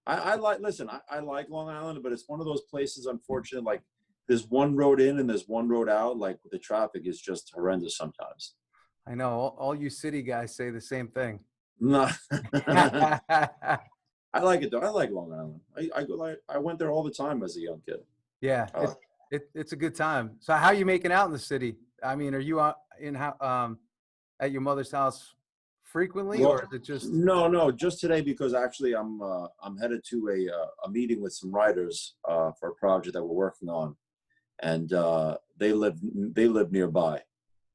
Listen, I like Long Island, but it's one of those places, unfortunately, like there's one road in and there's one road out. Like the traffic is just horrendous sometimes. I know all you city guys say the same thing. No, I like it though. I like Long Island. I went there all the time as a young kid. Yeah, Uh, it's a good time. So how are you making out in the city? I mean, are you in how at your mother's house frequently, or well, is it just no, just today because actually I'm headed to a meeting with some writers for a project that we're working on, and they live nearby, okay?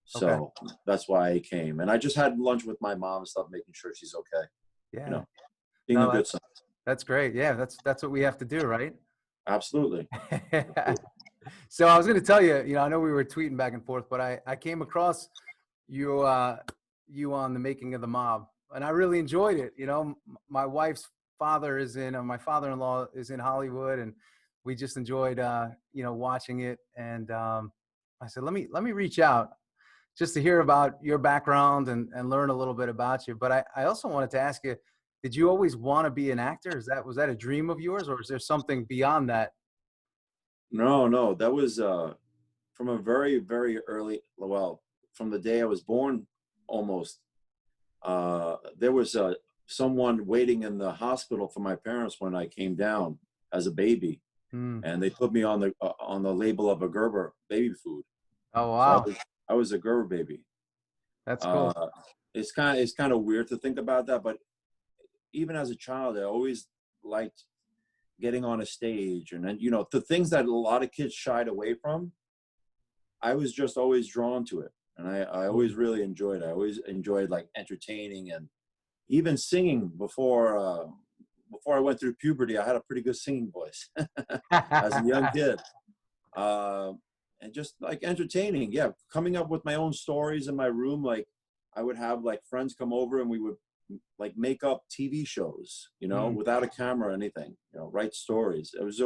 so that's why I came. And I just had lunch with my mom and stuff, making sure she's okay. You Yeah, know, being a no, good son. that's great. Yeah, that's what we have to do, right? Absolutely. So I was going to tell you, I know we were tweeting back and forth, but I came across you you on the making of the mob, and I really enjoyed it. My wife's father is in, my father-in-law is in Hollywood, and we just enjoyed watching it. And I said, let me reach out just to hear about your background and learn a little bit about you. But I also wanted to ask you, did you always want to be an actor? Was that a dream of yours, or is there something beyond that? No, that was from a very, very early, well, from the day I was born, almost. There was someone waiting in the hospital for my parents when I came down as a baby, Hmm. and they put me on the label of a Gerber baby food. Oh, So wow. I was a Gerber baby. That's cool. Uh, it's kind of weird to think about that, but even as a child, I always liked getting on a stage, and then the things that a lot of kids shied away from. I was just always drawn to it, and I always Mm. really enjoyed it. I always enjoyed like entertaining and even singing before I went through puberty. I had a pretty good singing voice as a young kid, uh, and just like entertaining. Yeah, coming up with my own stories in my room. Like I would have like friends come over and we would like make up TV shows, Mm. without a camera or anything. Write stories. It was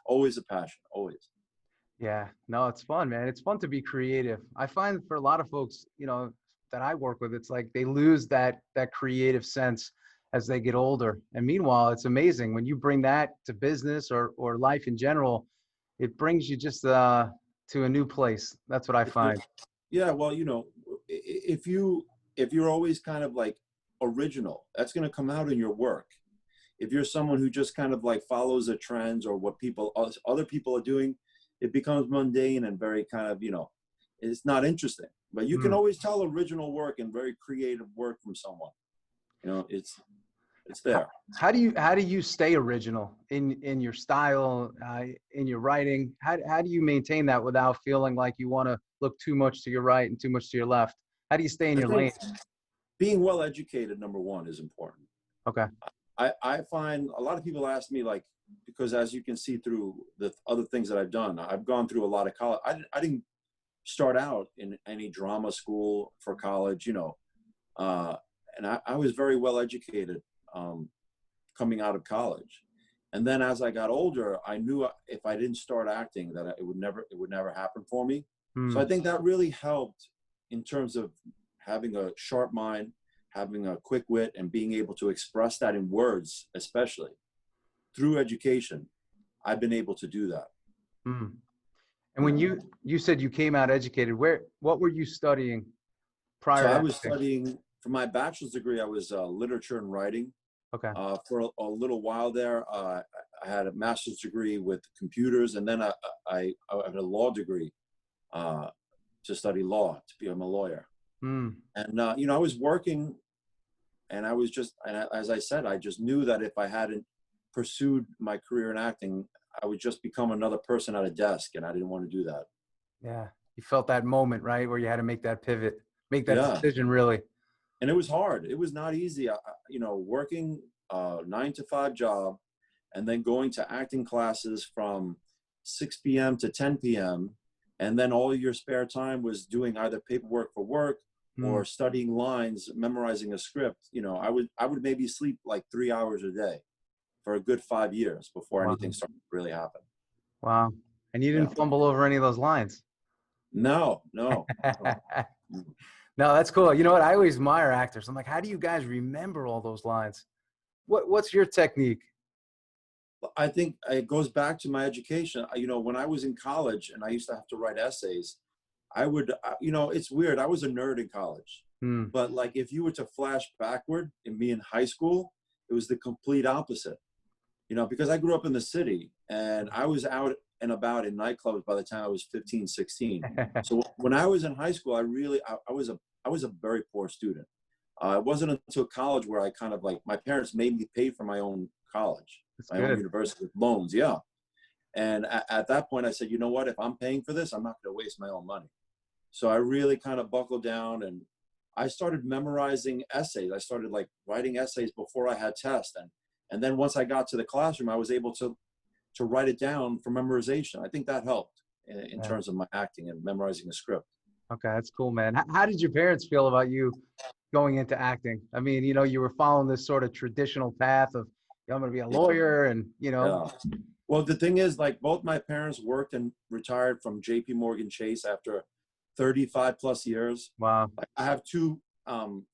always a passion, always. Yeah, no, it's fun, man. It's fun to be creative. I find for a lot of folks, that I work with, it's like they lose that creative sense as they get older. And meanwhile, it's amazing when you bring that to business or life in general, it brings you just to a new place. That's what I Yeah, find. yeah, well, if you're always kind of like original, that's going to come out in your work. If you're someone who just kind of like follows the trends or what other people are doing, it becomes mundane and very kind of, it's not interesting. But you can Mm. always tell original work and very creative work from someone. It's How, there. how do you stay original in your style, in your writing? How do you maintain that without feeling like you want to look too much to your right and too much to your left? How do you stay in I your think lane? being well educated, number one, is important. Okay. I find a lot of people ask me, like, because as you can see through the other things that I've done, I've gone through a lot of college. I didn't start out in any drama school for college, uh, and I was very well educated coming out of college. And then as I got older, I knew if I didn't start acting, that it would never happen for me. So I Hmm. think that really helped in terms of having a sharp mind, having a quick wit, and being able to express that in words, especially through education. I've been able to do that. Hmm. And You when know, you said you came out educated, what were you studying so prior I to was acting? studying for my bachelor's degree. I was literature and writing. Okay. For a little while there, I had a master's degree with computers, and then I had a law degree uh, to study law, to become a lawyer. Hmm. And I was working, and I was just, and as I said, I just knew that if I hadn't pursued my career in acting, I would just become another person at a desk, and I didn't want to do that. Yeah. You felt that moment, right, where you had to make that pivot, make that Yeah, decision, really. and it was hard. It was not easy. Working a 9 to 5 job, and then going to acting classes from 6 p.m. to 10 p.m. And then all your spare time was doing either paperwork for work Hmm. or studying lines, memorizing a script. I would maybe sleep like 3 hours a day for a good 5 years before Wow. anything started to really happen. Wow. And you Yeah. didn't fumble over any of those lines. No, no, no. No, that's cool. You know what? I always admire actors. I'm like, how do you guys remember all those lines? What's your technique? I think it goes back to my education. You know, when I was in college and I used to have to write essays, I would, you know, it's weird. I was a nerd in college, Hmm. but like if you were to flash backward in me in high school, it was the complete opposite. You know, because I grew up in the city and I was out and about in nightclubs by the time I was 15, 16. So when I was in high school, I was a very poor student. It wasn't until college where I kind of like, my parents made me pay for my own college, That's my own good. university with loans. Yeah. And at that point I said, you know what, if I'm paying for this, I'm not going to waste my own money. So I really kind of buckled down and I started memorizing essays. I started like writing essays before I had tests. And then once I got to the classroom, I was able to write it down for memorization. I think that helped in Yeah. terms of my acting and memorizing a script. Okay, that's cool, man. How did your parents feel about you going into acting? I mean, you know, you were following this sort of traditional path of, you know, I'm going to be a Yeah. lawyer and, you know. Yeah. Well, the thing is, like, both my parents worked and retired from JP Morgan Chase after 35 plus years. Wow. Like, I have two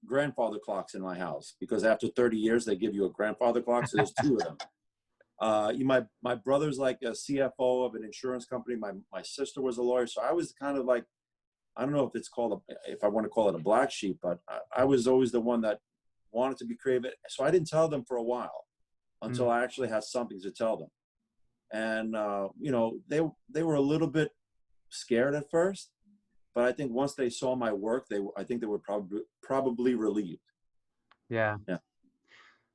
grandfather clocks in my house because after 30 years, they give you a grandfather clock. So there's two of them. My brother's like a CFO of an insurance company. My sister was a lawyer. So I was kind of like, I don't know if it's called, if I want to call it a black sheep, but I was always the one that wanted to be creative. So I didn't tell them for a while until Mm. I actually had something to tell them. And you know, they were a little bit scared at first, but I think once they saw my work, I think they were probably relieved. Yeah. Yeah,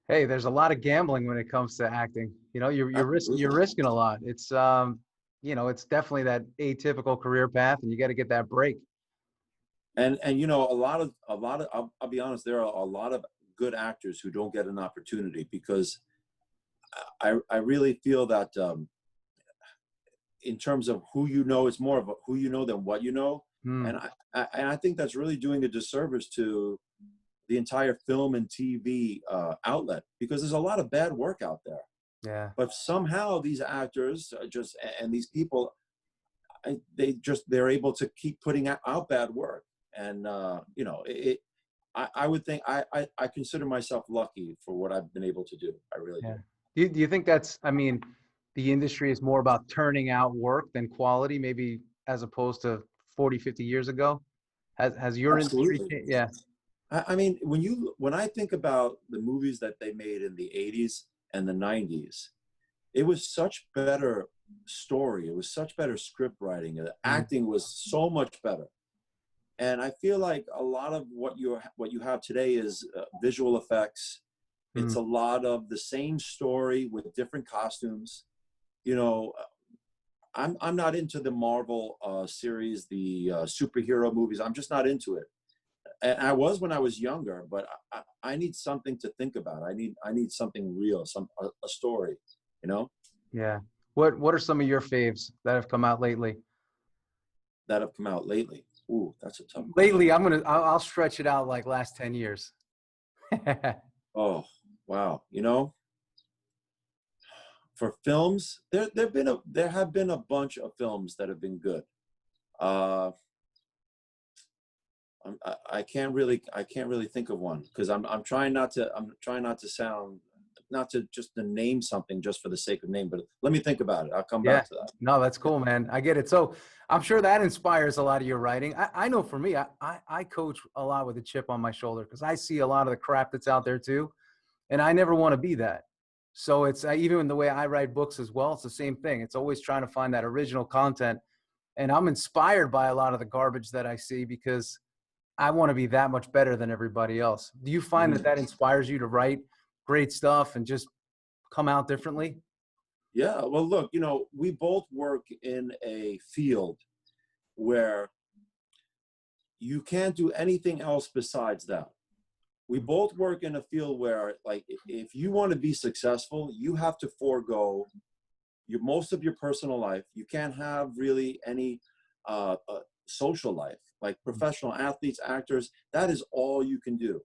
Hey, there's a lot of gambling when it comes to acting. You know, you're absolutely. risking a lot. It's you know, it's definitely that atypical career path, and you got to get that break. And you know, I'll be honest, there are a lot of good actors who don't get an opportunity because I really feel that in terms of who you know, it's more of who you know than what you know, Hmm. and I think that's really doing a disservice to the entire film and TV outlet because there's a lot of bad work out there. Yeah. But somehow these actors just and these people, they're able to keep putting out bad work, and you know, I would think I consider myself lucky for what I've been able to do. I really do. Yeah. Do you think that's, I mean, the industry is more about turning out work than quality, maybe as opposed to 40, 50 years ago? Has your industry Absolutely. changed? Yeah. I mean, when I think about the movies that they made in the 80s and the 90s, it was such better story. It was such better script writing. The Mm. acting was so much better. And I feel like a lot of what you have today is visual effects. It's Mm. a lot of the same story with different costumes. You know, I'm not into the Marvel series, the superhero movies. I'm just not into it. And I was when I was younger, but I need something to think about. I need something real, a story. You know, Yeah. What are some of your faves that have come out lately? that have come out lately. Ooh, that's a tough question. Lately, I'll stretch it out like last 10 years. Oh, wow. You know, for films, there have been a bunch of films that have been good. Uh, I can't really think of one because I'm trying not to sound not to just to name something just for the sake of name, but let me think about it. I'll come Yeah. back to that. No, that's cool, man. I get it. So I'm sure that inspires a lot of your writing. I know for me, I coach a lot with a chip on my shoulder because I see a lot of the crap that's out there too. And I never want to be that. So it's even in the way I write books as well, it's the same thing. It's always trying to find that original content. And I'm inspired by a lot of the garbage that I see because I want to be that much better than everybody else. Do you find that Mhm. that inspires you to write great stuff and just come out differently? Yeah. Well, look, you know, we both work in a field where you can't do anything else besides that. We both work in a field where, like, if you want to be successful, you have to forego most of your personal life. You can't have really any social life, like professional athletes, actors. That is all you can do.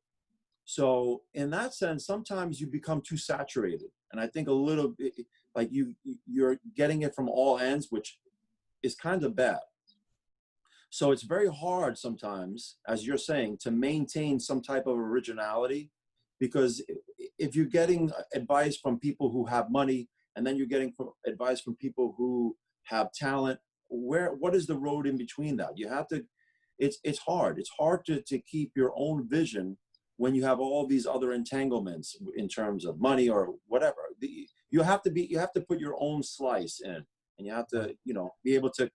So in that sense, sometimes you become too saturated, and I think a little bit like you're getting it from all ends, which is kind of bad. So it's very hard sometimes, as you're saying, to maintain some type of originality, because if you're getting advice from people who have money and then you're getting advice from people who have talent. What is the road in between that? You have to, it's hard. It's hard to keep your own vision when you have all these other entanglements in terms of money or whatever. You have to put your own slice in, and you have to, be able to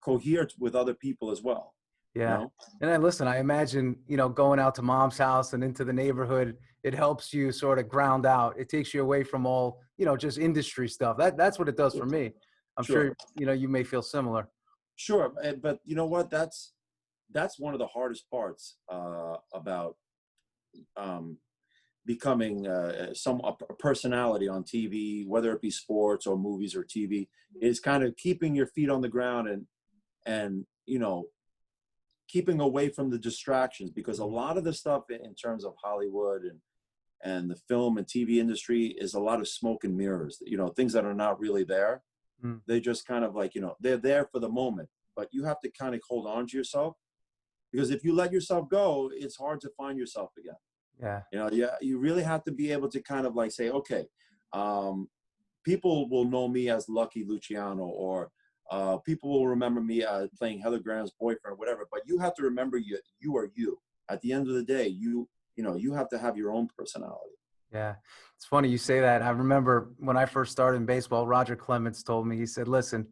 cohere with other people as well. Yeah. And then listen, I imagine, going out to mom's house and into the neighborhood, it helps you sort of ground out. It takes you away from all, just industry stuff. That's what it does for me. I'm sure, you may feel similar. Sure. But you know what? That's one of the hardest parts about becoming a personality on TV, whether it be sports or movies or TV, is kind of keeping your feet on the ground and keeping away from the distractions, because a lot of the stuff in terms of Hollywood and the film and TV industry is a lot of smoke and mirrors, things that are not really there. They just kind of they're there for the moment, but you have to kind of hold on to yourself, because if you let yourself go, it's hard to find yourself again. You really have to be able to kind of say, okay, people will know me as Lucky Luciano, or people will remember me as playing Heather Graham's boyfriend or whatever, but you have to remember you are you. At the end of the day, you have to have your own personality. Yeah. It's funny you say that. I remember when I first started in baseball, Roger Clemens told me, he said, listen,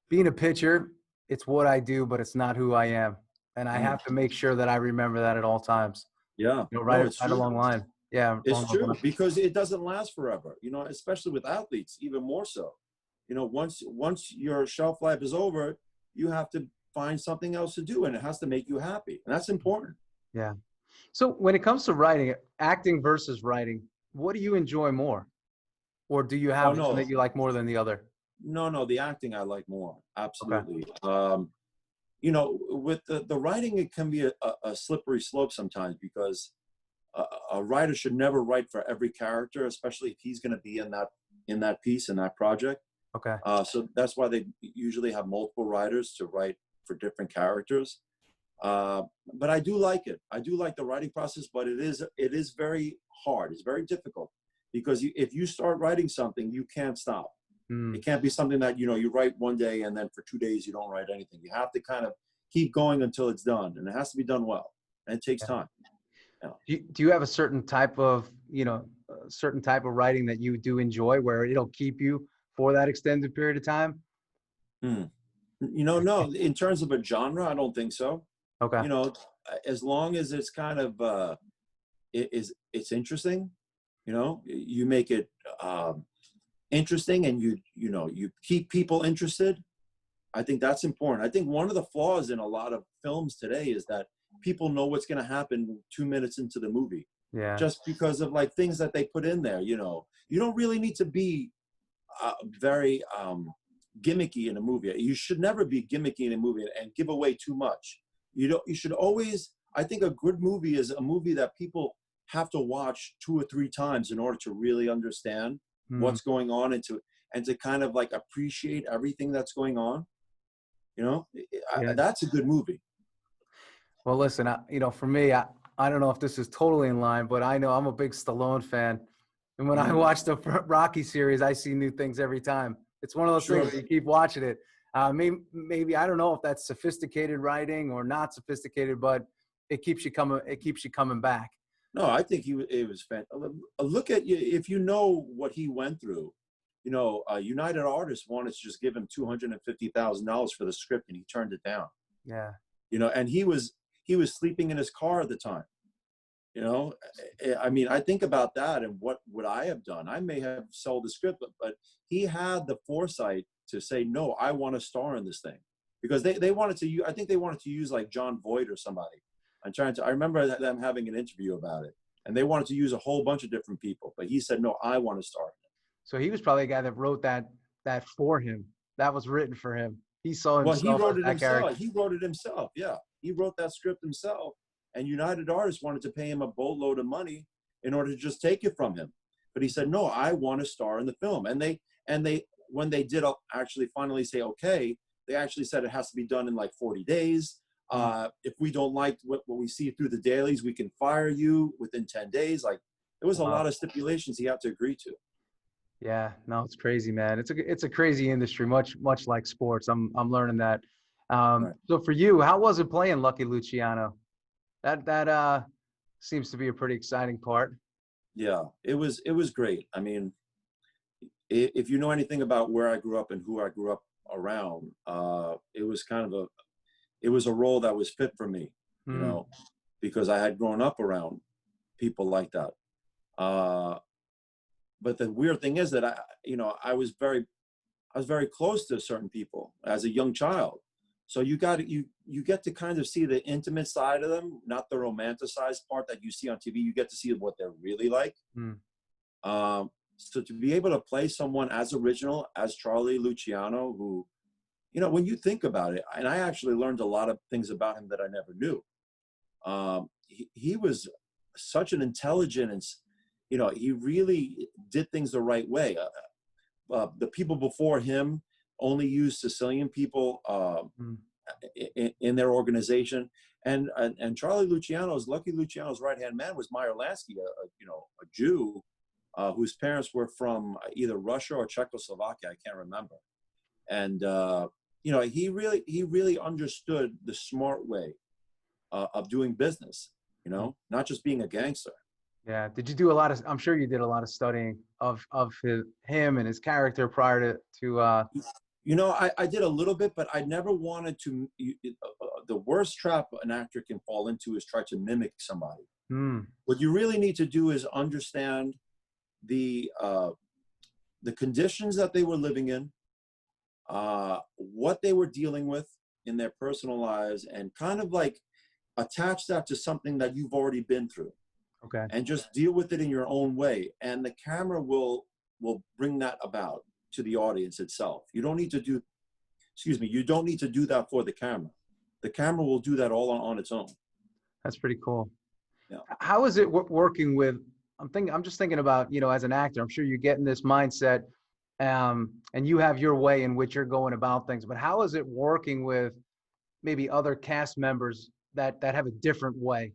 being a pitcher, it's what I do, but it's not who I am. And I have to make sure that I remember that at all times. Yeah. Right along line. Yeah. It's true, because it doesn't last forever, especially with athletes, even more so. Once your shelf life is over, you have to find something else to do, and it has to make you happy. And that's important. Yeah. So when it comes to writing, acting versus writing, what do you enjoy more? Or do you have something that you like more than the other? No, the acting I like more. Absolutely. Okay. With the writing, it can be a slippery slope sometimes, because a writer should never write for every character, especially if he's going to be in that piece, in that project. Okay. So that's why they usually have multiple writers to write for different characters. But I do like it. I do like the writing process, but it is very hard. It's very difficult, because if you start writing something, you can't stop. It can't be something that, you write one day and then for 2 days you don't write anything. You have to kind of keep going until it's done, and it has to be done well, and it takes time. Do you have a certain type of writing that you do enjoy, where it'll keep you for that extended period of time? No, in terms of a genre, I don't think so. Okay. As long as it's kind of, it's interesting, you make it interesting, and you keep people interested. I think that's important. I think one of the flaws in a lot of films today is that people know what's going to happen 2 minutes into the movie. Yeah. Just because of things that they put in there. You don't really need to be very gimmicky in a movie. You should never be gimmicky in a movie and give away too much. You should always, I think a good movie is a movie that people have to watch 2 or 3 times in order to really understand what's going on, and to kind of appreciate everything that's going on. That's a good movie. Well, listen, for me, I don't know if this is totally in line, but I know I'm a big Stallone fan. And when I watch the Rocky series, I see new things every time. It's one of those things where you keep watching it. Maybe I don't know if that's sophisticated writing or not sophisticated, but it keeps you coming back. No, I think it was fantastic. Look at you, if you know what he went through. United Artists wanted to just give him $250,000 for the script, and he turned it down. Yeah. And he was sleeping in his car at the time. I mean, I think about that, and what would I have done? I may have sold the script, but he had the foresight to say, no, I want to star in this thing, because they wanted to. I think they wanted to use John Voight or somebody. I remember them having an interview about it, and they wanted to use a whole bunch of different people, but he said, no, I want to star in it. So he was probably a guy that wrote that for him. That was written for him. He saw himself. Well, he wrote it himself. Character. He wrote it himself. Yeah, he wrote that script himself. And United Artists wanted to pay him a boatload of money in order to just take it from him. But he said, no, I want to star in the film. And they when they did actually finally say, okay, they actually said it has to be done in 40 days. If we don't like what we see through the dailies, we can fire you within 10 days. There was a lot of stipulations he had to agree to. Yeah, no, it's crazy, man. It's a crazy industry, much like sports. I'm learning that. Right. So for you, how was it playing Lucky Luciano? That seems to be a pretty exciting part. Yeah, it was great. I mean, if you know anything about where I grew up and who I grew up around, it was kind of it was a role that was fit for me, you Hmm. know, because I had grown up around people like that. Uh, but the weird thing is that I was very close to certain people as a young child. So you get to kind of see the intimate side of them, not the romanticized part that you see on TV. You get to see what they're really like. Hmm. So to be able to play someone as original as Charlie Luciano, who, when you think about it, and I actually learned a lot of things about him that I never knew. He was such an intelligent and, he really did things the right way. The people before him only used Sicilian people Hmm. in their organization. And Lucky Luciano's right hand man was Meyer Lansky, a Jew whose parents were from either Russia or Czechoslovakia. I can't remember. And he really understood the smart way of doing business. Not just being a gangster. Yeah. Did you do a lot of? I'm sure you did a lot of studying of him and his character prior to. I did a little bit, but I never wanted to. The worst trap an actor can fall into is try to mimic somebody. Hmm. What you really need to do is understand the conditions that they were living in, what they were dealing with in their personal lives, and kind of like attach that to something that you've already been through, Okay. and just deal with it in your own way. And the camera will bring that about to the audience itself. You don't need to do, excuse me, you don't need to do that for the camera. The camera will do that all on its own. That's pretty cool. Yeah. How is it working with? I'm just thinking about, as an actor, I'm sure you get in this mindset, and you have your way in which you're going about things. But how is it working with maybe other cast members that have a different way?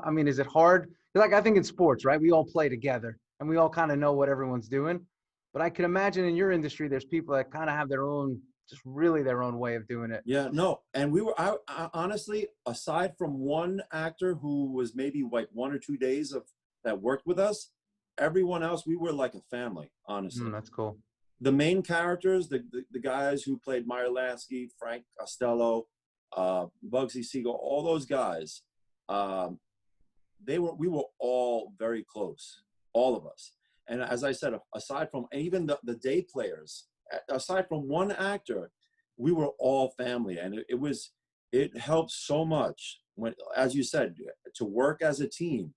I mean, is it hard? Like, I think in sports, right? We all play together and we all kind of know what everyone's doing. But I can imagine in your industry, there's people that kind of have their own, just really their own way of doing it. Yeah, no. And I honestly, aside from one actor who was maybe like 1 or 2 days that worked with us, everyone else, we were like a family, honestly. That's cool. The main characters, the guys who played Meyer Lansky, Frank Costello, Bugsy Siegel, all those guys, um, we were all very close, all of us. And as I said, aside from even the day players, aside from one actor, we were all family. And it helped so much when, as you said, to work as a team.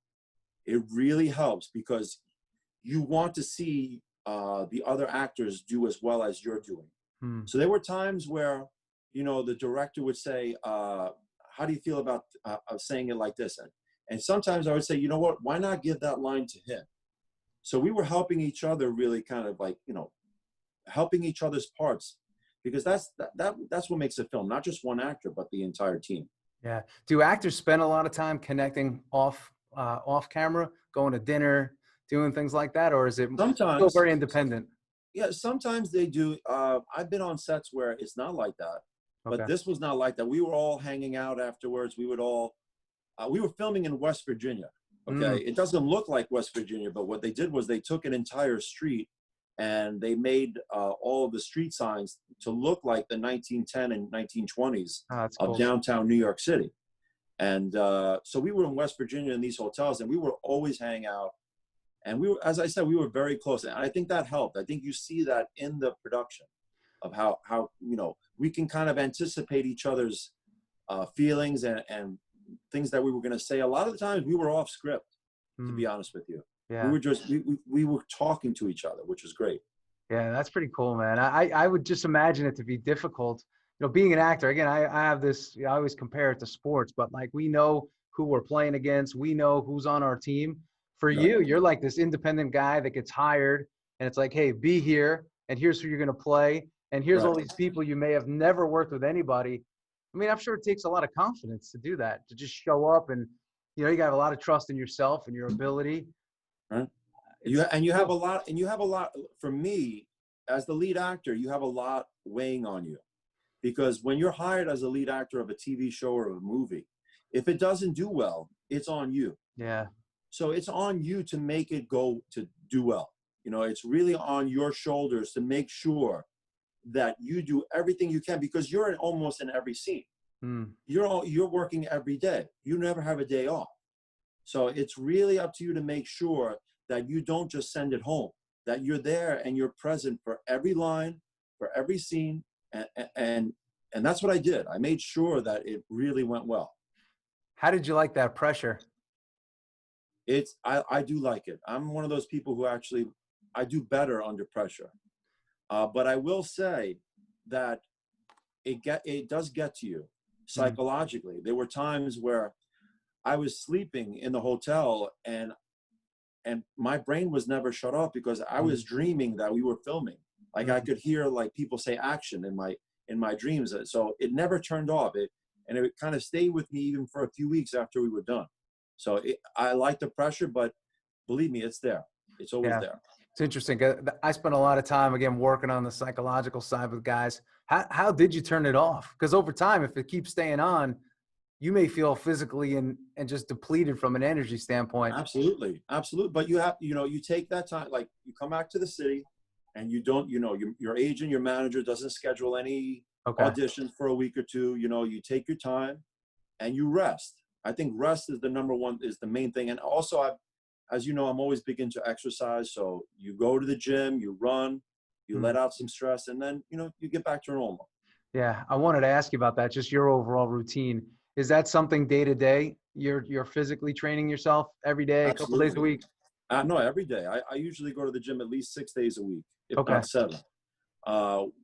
It really helps because you want to see the other actors do as well as you're doing. Hmm. So there were times where, the director would say, how do you feel about saying it like this? And sometimes I would say, you know what, why not give that line to him? So we were helping each other, really kind of like, helping each other's parts, because that's what makes a film, not just one actor, but the entire team. Yeah. Do actors spend a lot of time connecting off camera, going to dinner, doing things like that, or is it still Sometimes, very independent? yeah, sometimes they do. I've been on sets where it's not like that, but Okay. this was not like that. We were all hanging out afterwards. We were filming in West Virginia. Okay, Mm. it doesn't look like West Virginia, but what they did was they took an entire street and they made all of the street signs to look like the 1910 and 1920s Oh, that's of cool. downtown New York City. And so we were in West Virginia in these hotels, and we were always hanging out. And we were, as I said, we were very close. And I think that helped. I think you see that in the production of how we can kind of anticipate each other's feelings and things that we were going to say. A lot of the times we were off script, to Mm. be honest with you. We Yeah. were just we were talking to each other, which was great. Yeah, that's pretty cool, man. I would just imagine it to be difficult. Being an actor, again, I have this, I always compare it to sports, but like we know who we're playing against, we know who's on our team. For Right, you, you're like this independent guy that gets hired and it's like, hey, be here and here's who you're going to play. And here's right. all these people you may have never worked with anybody. I mean, I'm sure it takes a lot of confidence to do that, to just show up and, you got a lot of trust in yourself and your ability. Right. You have a lot, for me, as the lead actor, you have a lot weighing on you, because when you're hired as a lead actor of a TV show or a movie, if it doesn't do well, it's on you. Yeah. So it's on you to make it go to do well. You know, it's really on your shoulders to make sure that you do everything you can, because you're almost in every scene. Mm. You're working every day. You never have a day off. So it's really up to you to make sure that you don't just send it home, that you're there and you're present for every line, for every scene. And that's what I did. I made sure that it really went well. How did you like that pressure? I do like it. I'm one of those people who actually, I do better under pressure. But I will say that it does get to you psychologically. There were times where I was sleeping in the hotel and my brain was never shut off, because I was dreaming that we were filming. Like I could hear like people say action in my dreams. So it never turned off. And it kind of stayed with me even for a few weeks after we were done. So I like the pressure, but believe me, it's there. It's always there. It's interesting. I spent a lot of time, again, working on the psychological side with guys. How did you turn it off? Because over time, if it keeps staying on, you may feel physically and just depleted from an energy standpoint. Absolutely. Absolutely. But you have, you take that time, like you come back to the city and you don't, your agent, your manager doesn't schedule any auditions for a week or two. You take your time and you rest. I think rest is the main thing. And also, as you know, I'm always big into exercise. So you go to the gym, you run, you let out some stress, and then, you get back to normal. Yeah. I wanted to ask you about that, just your overall routine. Is that something day to day? You're physically training yourself every day, a couple days a week? No, every day. I usually go to the gym at least 6 days a week, if not 7.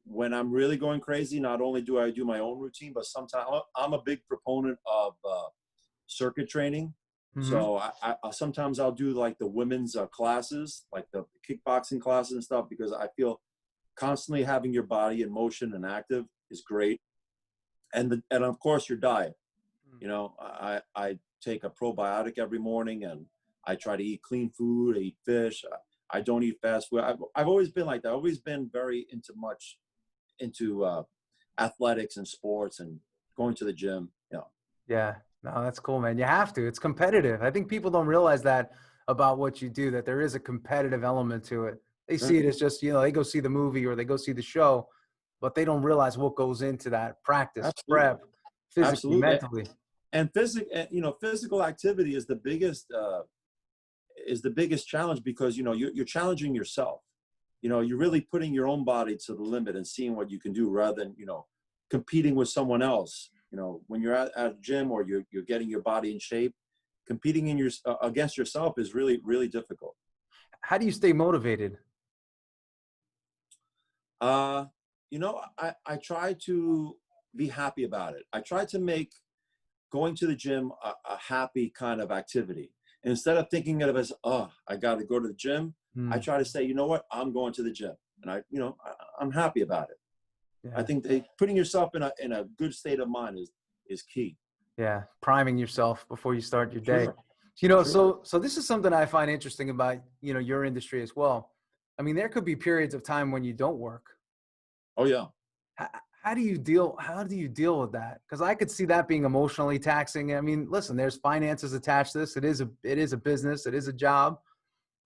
When I'm really going crazy, not only do I do my own routine, but sometimes I'm a big proponent of circuit training. So sometimes I'll do like the women's classes, like the kickboxing classes and stuff, because I feel constantly having your body in motion and active is great. And of course your diet. I take a probiotic every morning, and I try to eat clean food. I eat fish. I don't eat fast food. I've always been like that. I've always been very into athletics and sports and going to the gym. Yeah, no, that's cool, man. You have to. It's competitive. I think people don't realize that about what you do, that there is a competitive element to it. They see it as just, they go see the movie or they go see the show, but they don't realize what goes into that practice, prep, physically, mentally. And physical activity is the biggest challenge, because you're challenging yourself. You're really putting your own body to the limit and seeing what you can do, rather than competing with someone else. When you're at a gym or you're getting your body in shape, competing against yourself is really, really difficult. How do you stay motivated? I try to be happy about it. I try to make going to the gym a happy kind of activity. And instead of thinking of it as, I got to go to the gym, I try to say, you know what, I'm going to the gym, and I'm happy about it. Yeah. I think putting yourself in a good state of mind is key. Yeah, priming yourself before you start your day. Sure. So this is something I find interesting about your industry as well. I mean, there could be periods of time when you don't work. Oh yeah. How do you deal with that? Because I could see that being emotionally taxing. I mean, listen, there's finances attached to this. It is a business. It is a job.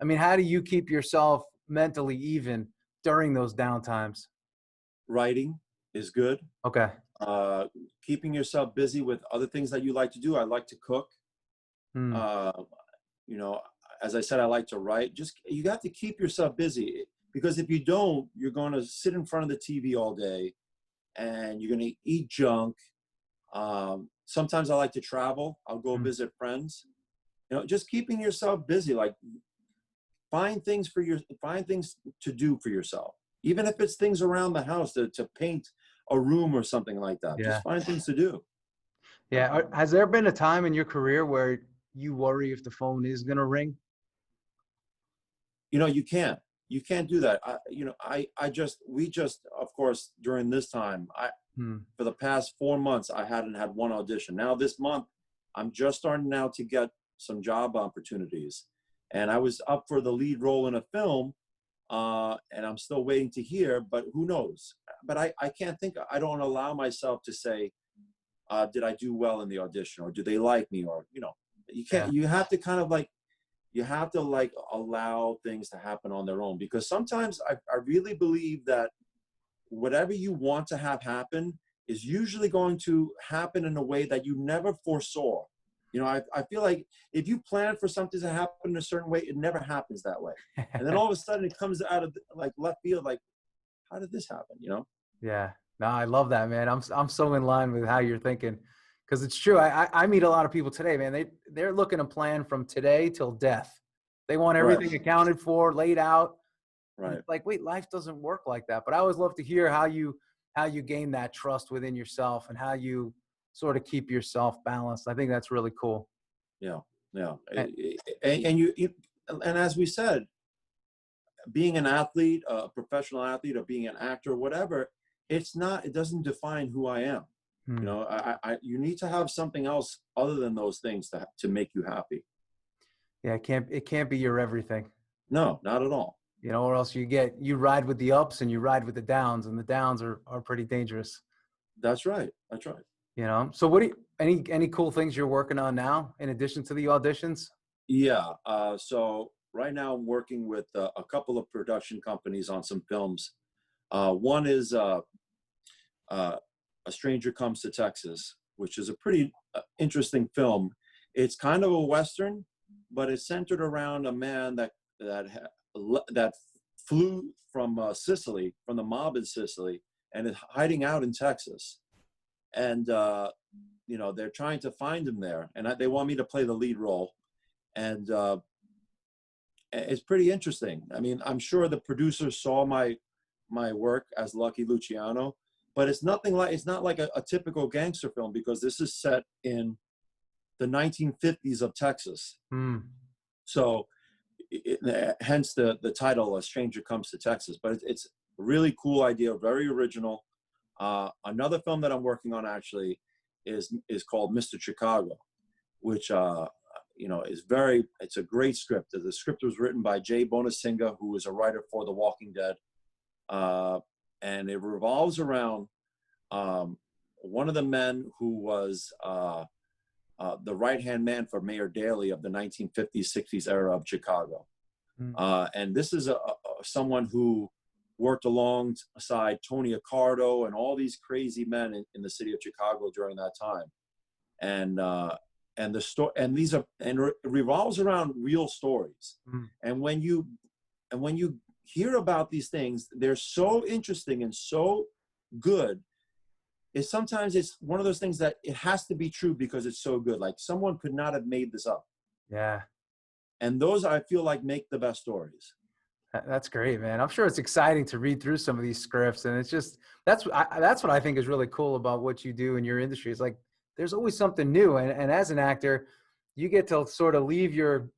I mean, how do you keep yourself mentally even during those downtimes? Writing is good. Okay. Keeping yourself busy with other things that you like to do. I like to cook. As I said, I like to write. You got to keep yourself busy, because if you don't, you're going to sit in front of the TV all day and you're going to eat junk. Sometimes I like to travel. I'll go visit friends. Just keeping yourself busy. Like find things to do for yourself. Even if it's things around the house to paint a room or something like that. Yeah. Just find things to do. Yeah. Has there been a time in your career where you worry if the phone is going to ring? You can't do that. We just, of course, during this time, for the past 4 months, I hadn't had one audition. Now this month, I'm just starting now to get some job opportunities. and I was up for the lead role in a film, and I'm still waiting to hear, but who knows? But I can't think, I don't allow myself to say, did I do well in the audition, or do they like me, or, you know, you can't, Yeah. you have to kind of like, you have to like allow things to happen on their own, because sometimes I really believe that whatever you want to have happen is usually going to happen in a way that you never foresaw. You know, I feel like if you plan for something to happen in a certain way, it never happens that way. And then all of a sudden it comes out of like left field, like, how did this happen? You know? Yeah. No, I love that, man. I'm so in line with how you're thinking, because it's true. I meet a lot of people today, man. They're looking to plan from today till death. They want Right. everything accounted for, laid out. And Right. it's like, wait, life doesn't work like that. But I always love to hear how you gain that trust within yourself and how you sort of keep yourself balanced. I think that's really cool. Yeah. Yeah. And, And and as we said, being an athlete, a professional athlete, or being an actor, whatever, it doesn't define who I am. You hmm, know, you need to have something else other than those things to make you happy. yeah, it can't be your everything, No, not at all. you know, or else you ride with the ups and you ride with the downs, and the downs are pretty dangerous, That's right. That's right. you know. So what do you, any cool things you're working on now in addition to the auditions? Yeah. So right now I'm working with a couple of production companies on some films. One is uh, A Stranger Comes to Texas, which is a pretty interesting film. It's kind of a Western, but it's centered around a man that flew from Sicily, from the mob in Sicily, and is hiding out in Texas. And you know, they're trying to find him there, and they want me to play the lead role. And it's pretty interesting. I mean, I'm sure the producers saw my work as Lucky Luciano, but it's not like a typical gangster film, because this is set in the 1950s of Texas. Hmm. So hence the title, A Stranger Comes to Texas. But it's a really cool idea, very original. Another film that I'm working on actually is called Mr. Chicago, which you know, it's a great script. The script was written by Jay Bonasinga, who is a writer for The Walking Dead. And it revolves around one of the men who was the right-hand man for Mayor Daley of the 1950s, 60s era of Chicago. Hmm. And this is someone who worked alongside Tony Accardo and all these crazy men in the city of Chicago during that time. And the story, and it revolves around real stories. Hmm. And when you hear about these things, they're so interesting and so good. Sometimes it's one of those things that it has to be true because it's so good. Like someone could not have made this up. Yeah. And those, I feel like, make the best stories. That's great, man. I'm sure it's exciting to read through some of these scripts, and it's just that's what I think is really cool about what you do in your industry. It's like there's always something new, and as an actor, you get to sort of leave your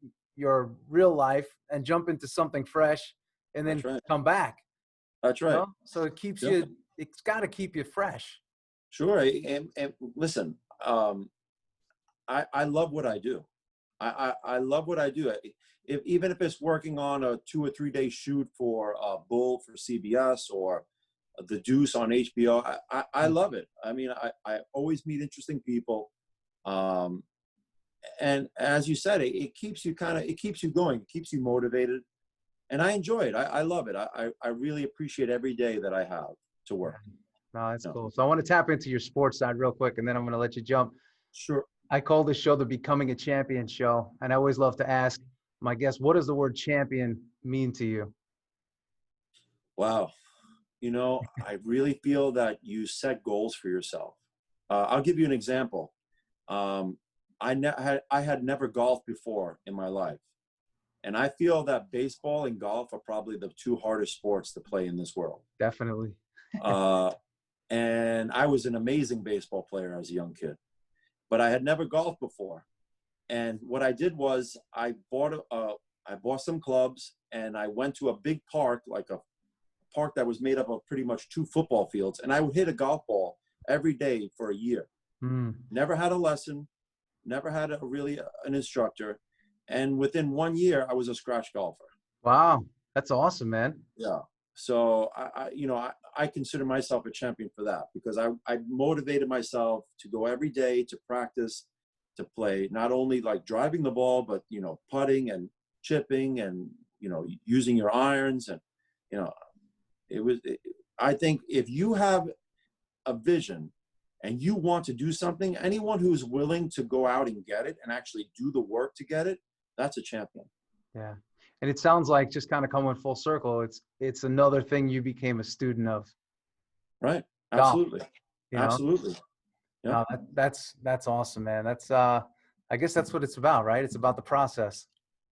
real life and jump into something fresh, and then That's right. come back. That's You right. know? So it keeps Yeah. you. It's got to keep you fresh. Sure. And listen, I love what I do. I love what I do. Even if it's working on a 2 or 3 day shoot for Bull for CBS, or The Deuce on HBO, I love it. I mean, I always meet interesting people. And as you said, it keeps you it keeps you going, it keeps you motivated. And I enjoy it. I love it. I really appreciate every day that I have to work. No, that's No, cool. So I want to tap into your sports side real quick, and then I'm going to let you jump. sure. I call this show the Becoming a Champion show, and I always love to ask my guests, what does the word champion mean to you? Wow. You know, I really feel that you set goals for yourself. I'll give you an example. I had never golfed before in my life. And I feel that baseball and golf are probably the two hardest sports to play in this world. Definitely. Uh, and I was an amazing baseball player as a young kid, but I had never golfed before. And what I did was I bought some clubs, and I went to a big park, like a park that was made up of pretty much 2 football fields. And I would hit a golf ball every day for a year. Mm. Never had a lesson, never had an instructor. And within 1 year, I was a scratch golfer. Wow. That's awesome, man. Yeah. So I consider myself a champion for that, because I motivated myself to go every day to practice, to play, not only like driving the ball, but, putting and chipping and, using your irons. And, I think if you have a vision and you want to do something, anyone who's willing to go out and get it and actually do the work to get it, that's a champion. Yeah. And it sounds like, just kind of coming full circle, it's another thing you became a student of. Right. Golf, Absolutely. you know? Absolutely. Yeah. No, that's awesome, man. I guess that's what it's about, right? It's about the process.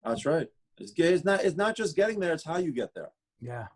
That's right. It's not just getting there. It's how you get there. Yeah.